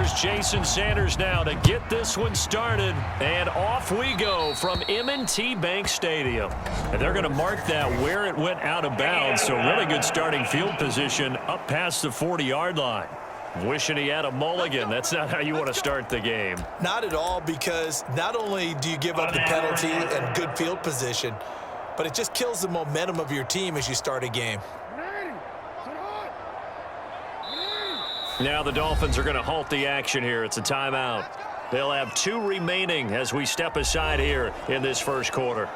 Here's Jason Sanders now to get this one started. And off we go from M&T Bank Stadium. And they're going to mark that where it went out of bounds. So really good starting field position up past the 40-yard line. Wishing he had a mulligan. That's not how you want to start the game. Not at all, because not only do you give up the penalty and good field position, but it just kills the momentum of your team as you start a game. Now the Dolphins are going to halt the action here. It's a timeout. They'll have 2 remaining as we step aside here in this first quarter.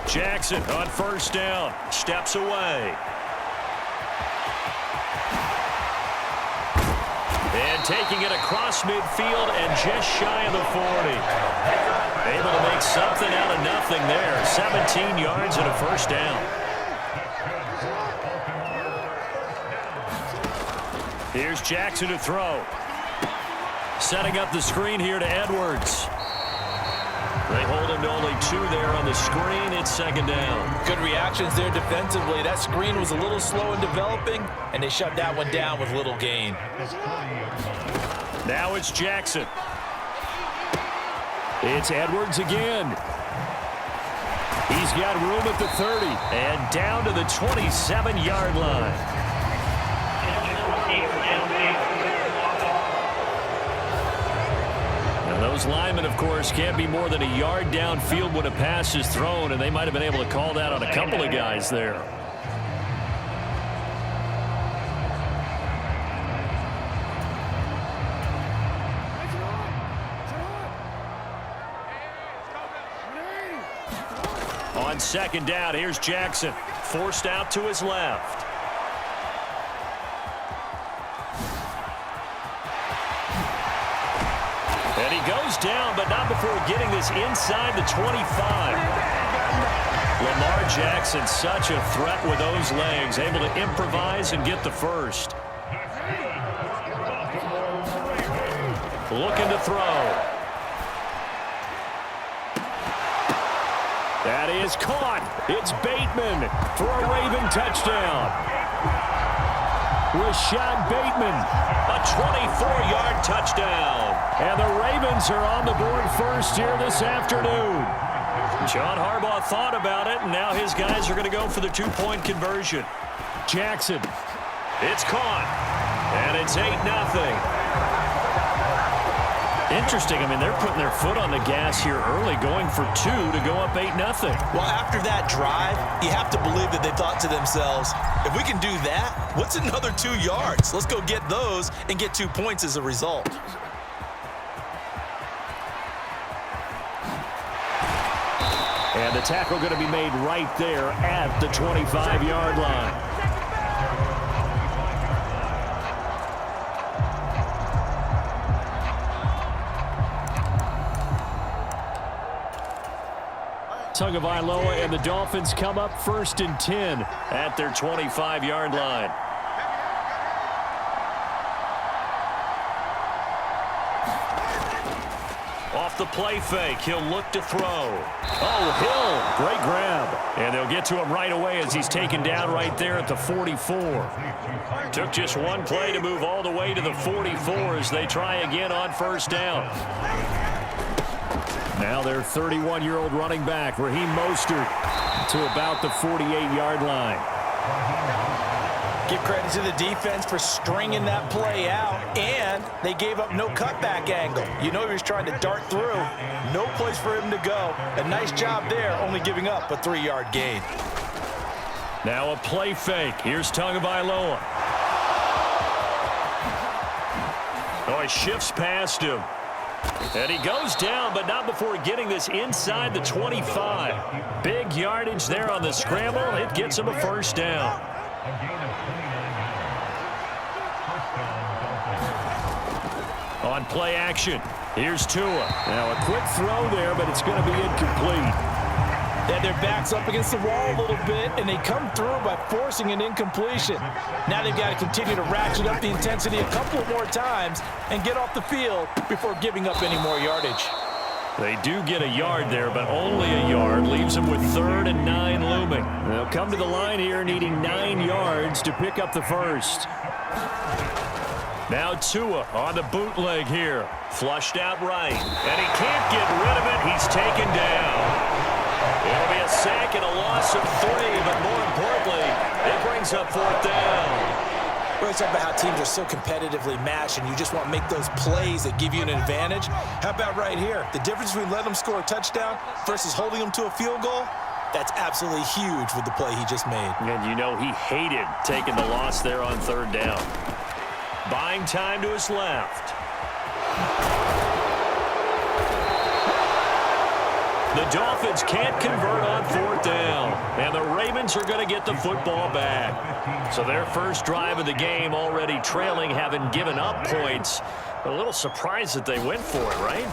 Jackson on first down, steps away. And taking it across midfield and just shy of the 40. Able to make something out of nothing there. 17 yards and a first down. Here's Jackson to throw. Setting up the screen here to Edwards. They hold him to only 2 there on the screen. It's second down. Good reactions there defensively. That screen was a little slow in developing, and they shut that one down with little gain. Now it's Jackson. It's Edwards again. He's got room at the 30 and down to the 27-yard line. Those linemen, of course, can't be more than a yard downfield when a pass is thrown, and they might have been able to call that on a couple of guys there. On second down, here's Jackson. Forced out to his left. And he goes down, but not before getting this inside the 25. Lamar Jackson, such a threat with those legs, able to improvise and get the first. Looking to throw. That is caught. It's Bateman for a Raven touchdown. Rashad Bateman, a 24-yard touchdown. And the Ravens are on the board first here this afternoon. John Harbaugh thought about it, and now his guys are going to go for the 2-point conversion. Jackson, it's caught, and it's 8-0. Interesting. I mean, they're putting their foot on the gas here early, going for 2 to go up 8-0. Well, after that drive, you have to believe that they thought to themselves, if we can do that, what's another 2 yards? Let's go get those and get 2 points as a result. And the tackle going to be made right there at the 25-yard line. Tagovailoa and the Dolphins come up 1st and 10 at their 25-yard line. Off the play fake, he'll look to throw. Oh, Hill, great grab. And they'll get to him right away as he's taken down right there at the 44. Took just one play to move all the way to the 44 as they try again on first down. Now their 31-year-old running back, Raheem Mostert, to about the 48-yard line. Give credit to the defense for stringing that play out, and they gave up no cutback angle. You know he was trying to dart through. No place for him to go. A nice job there, only giving up a 3-yard gain. Now a play fake. Here's Tagovailoa. Oh, he shifts past him. And he goes down, but not before getting this inside the 25. Big yardage there on the scramble. It gets him a first down. On play action, here's Tua. Now a quick throw there, but it's going to be incomplete. They had their backs up against the wall a little bit, and they come through by forcing an incompletion. Now they've got to continue to ratchet up the intensity a couple more times and get off the field before giving up any more yardage. They do get a yard there, but only a yard. Leaves them with 3rd and 9 looming. They'll come to the line here needing 9 yards to pick up the first. Now Tua on the bootleg here. Flushed out right. And he can't get rid of it. He's taken down. It'll be a sack and a loss of 3, but more importantly, it brings up 4th down. We're talking about how teams are so competitively matched, and you just want to make those plays that give you an advantage. How about right here? The difference between letting them score a touchdown versus holding them to a field goal, that's absolutely huge with the play he just made. And you know he hated taking the loss there on 3rd down. Buying time to his left. The Dolphins can't convert on 4th down, and the Ravens are going to get the football back. So their first drive of the game already trailing, having given up points. A little surprised that they went for it, right?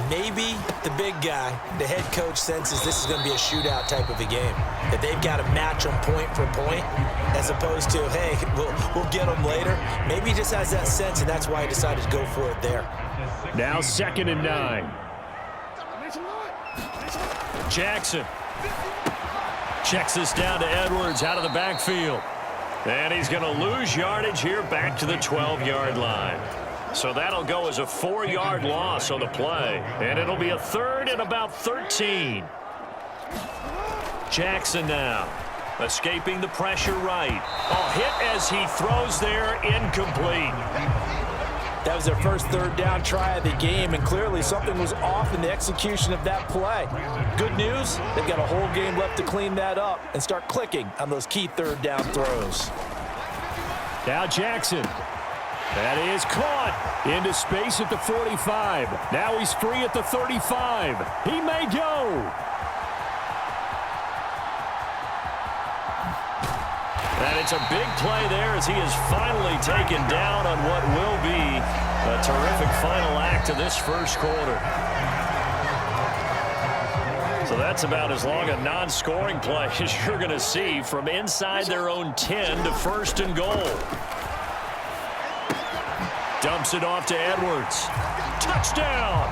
Maybe the big guy, the head coach, senses this is going to be a shootout type of a game, that they've got to match them point for point, as opposed to, hey, we'll get them later. Maybe he just has that sense, and that's why he decided to go for it there. Now 2nd and 9. Jackson checks this down to Edwards out of the backfield. And he's going to lose yardage here back to the 12-yard line. So that'll go as a 4-yard loss on the play. And it'll be a 3rd and about 13. Jackson now escaping the pressure right. A hit as he throws there, incomplete. That was their first 3rd down try of the game, and clearly something was off in the execution of that play. Good news, they've got a whole game left to clean that up and start clicking on those key 3rd down throws. Now Jackson. That is caught into space at the 45. Now he's free at the 35. He may go. And it's a big play there as he is finally taken down on what will be a terrific final act of this first quarter. So that's about as long a non-scoring play as you're going to see from inside their own 10 to 1st and goal. Dumps it off to Edwards. Touchdown!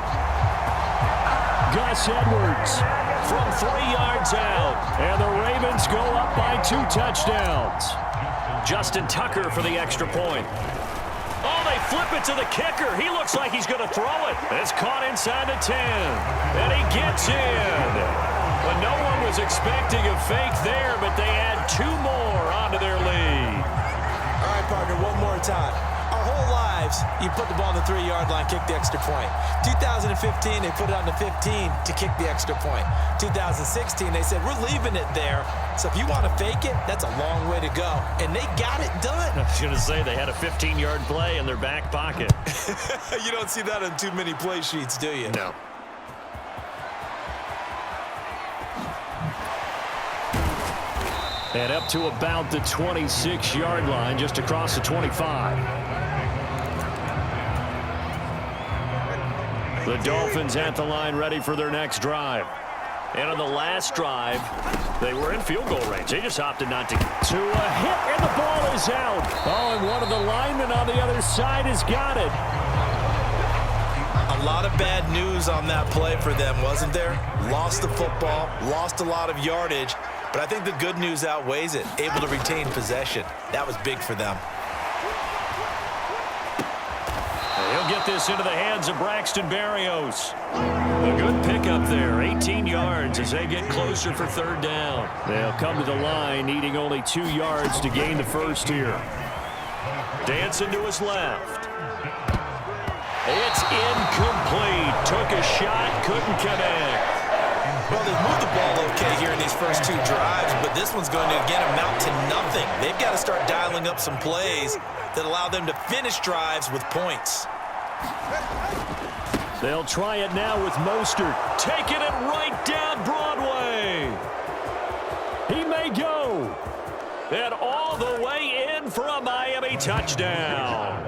Gus Edwards from 3 yards out. And the Ravens go up by 2 touchdowns. Justin Tucker for the extra point. Oh, they flip it to the kicker. He looks like he's going to throw it. It's caught inside the 10. And he gets in. But no one was expecting a fake there, but they add 2 more onto their lead. All right, partner, one more time. Our whole lives, you put the ball on the 3-yard line, kick the extra point. 2015, they put it on the 15 to kick the extra point. 2016, they said, we're leaving it there. So if you want to fake it, that's a long way to go. And they got it done. I was going to say they had a 15-yard play in their back pocket. You don't see that on too many play sheets, do you? No. And up to about the 26-yard line, just across the 25. The Dolphins at the line, ready for their next drive. And on the last drive, they were in field goal range. They just opted not to. To a hit, and the ball is out. Oh, and one of the linemen on the other side has got it. A lot of bad news on that play for them, wasn't there? Lost the football, lost a lot of yardage. But I think the good news outweighs it. Able to retain possession. That was big for them. He'll get this into the hands of Braxton Berrios. A good pickup there. 18 yards as they get closer for 3rd down. They'll come to the line needing only 2 yards to gain the first here. Dancing to his left. It's incomplete. Took a shot, couldn't connect. Well, they've moved the ball okay here in these first 2 drives, but this one's going to, again, amount to nothing. They've got to start dialing up some plays that allow them to finish drives with points. They'll try it now with Mostert. Taking it right down Broadway. He may go. And all the way in for a Miami touchdown.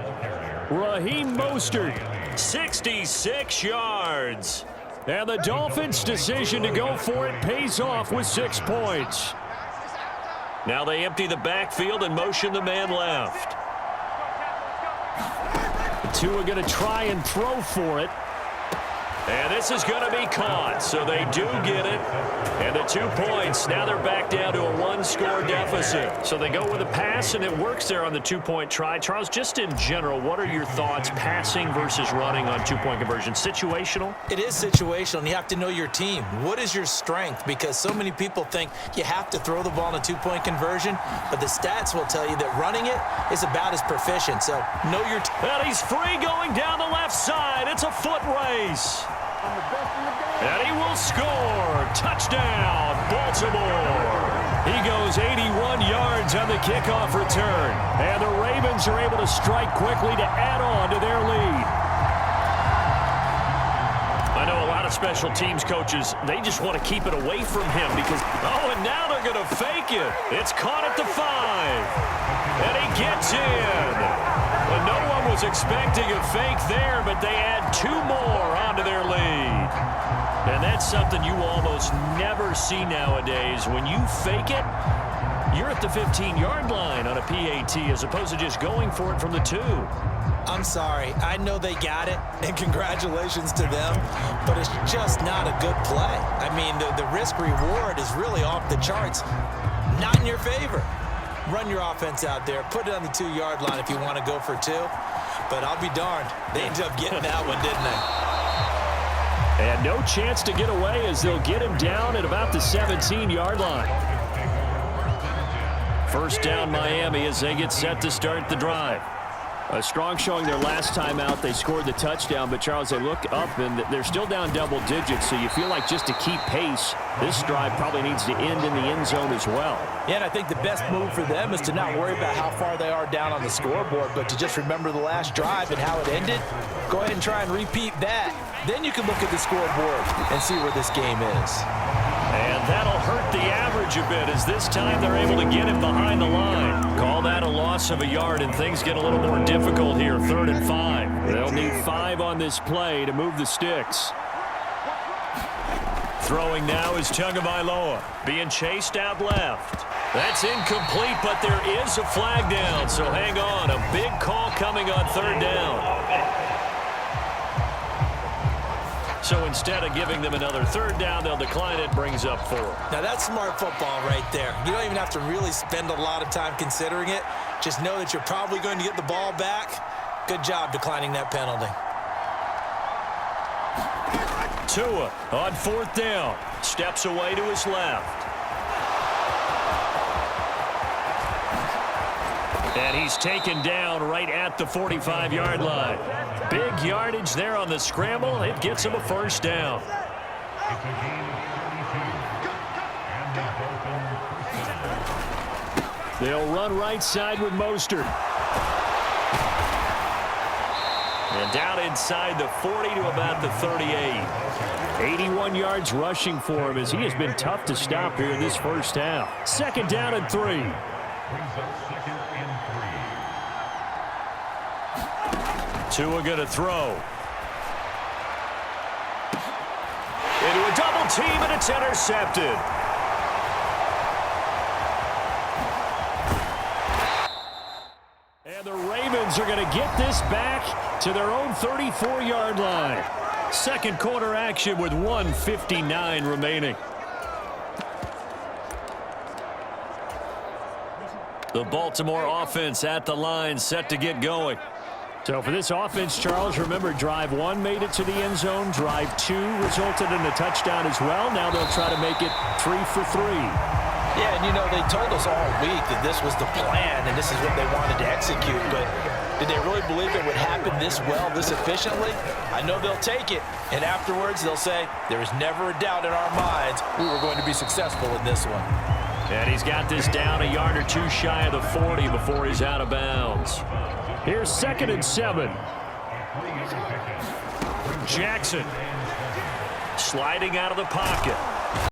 Raheem Mostert, 66 yards. And the Dolphins' decision to go for it pays off with 6 points. Now they empty the backfield and motion the man left. Tua going to try and throw for it. And this is going to be caught, so they do get it. And the 2 points, now they're back down to a 1-score deficit. So they go with a pass, and it works there on the 2-point try. Charles, just in general, what are your thoughts passing versus running on 2-point conversion? Situational? It is situational, and you have to know your team. What is your strength? Because so many people think you have to throw the ball in a 2-point conversion, but the stats will tell you that running it is about as proficient. So know your team. And he's free going down the left side. It's a foot race. And he will score. Touchdown, Baltimore. He goes 81 yards on the kickoff return. And the Ravens are able to strike quickly to add on to their lead. I know a lot of special teams coaches, they just want to keep it away from him because, oh, and now they're going to fake it. It's caught at the 5. And he gets in. Well, no one was expecting a fake there, but they add 2 more onto their lead. And that's something you almost never see nowadays. When you fake it, you're at the 15-yard line on a PAT as opposed to just going for it from the 2. I'm sorry. I know they got it, and congratulations to them, but it's just not a good play. I mean, the risk-reward is really off the charts. Not in your favor. Run your offense out there. Put it on the 2-yard line if you want to go for 2. But I'll be darned. They ended up getting that one, didn't they? And no chance to get away as they'll get him down at about the 17-yard line. First down Miami as they get set to start the drive. A strong showing their last time out. They scored the touchdown, but Charles, they look up and they're still down double digits, so you feel like just to keep pace, this drive probably needs to end in the end zone as well. Yeah, and I think the best move for them is to not worry about how far they are down on the scoreboard, but to just remember the last drive and how it ended. Go ahead and try and repeat that. Then you can look at the scoreboard and see where this game is. And that'll hurt the average a bit as this time they're able to get him behind the line. Call that a loss of a yard, and things get a little more difficult here, 3rd and 5. They'll need 5 on this play to move the sticks. Throwing now is Tagovailoa, being chased out left. That's incomplete, but there is a flag down, so hang on. A big call coming on 3rd down. So instead of giving them another 3rd down, they'll decline it, brings up 4. Now that's smart football right there. You don't even have to really spend a lot of time considering it. Just know that you're probably going to get the ball back. Good job declining that penalty. Tua on 4th down. Steps away to his left. And he's taken down right at the 45-yard line. Big yardage there on the scramble. It gets him a 1st down. They'll run right side with Mostert. And down inside the 40 to about the 38. 81 yards rushing for him as he has been tough to stop here in this first half. 2nd down and 3. Tua going to throw. Into a double team, and it's intercepted. And the Ravens are going to get this back to their own 34-yard line. 2nd quarter action with 1:59 remaining. The Baltimore offense at the line, set to get going. So for this offense, Charles, remember drive 1 made it to the end zone. Drive 2 resulted in a touchdown as well. Now they'll try to make it 3 for 3. Yeah, and you know, they told us all week that this was the plan and this is what they wanted to execute, but did they really believe it would happen this well, this efficiently? I know they'll take it, and afterwards they'll say, there is never a doubt in our minds we were going to be successful in this one. And he's got this down a yard or 2 shy of the 40 before he's out of bounds. Here's 2nd and 7. Jackson sliding out of the pocket.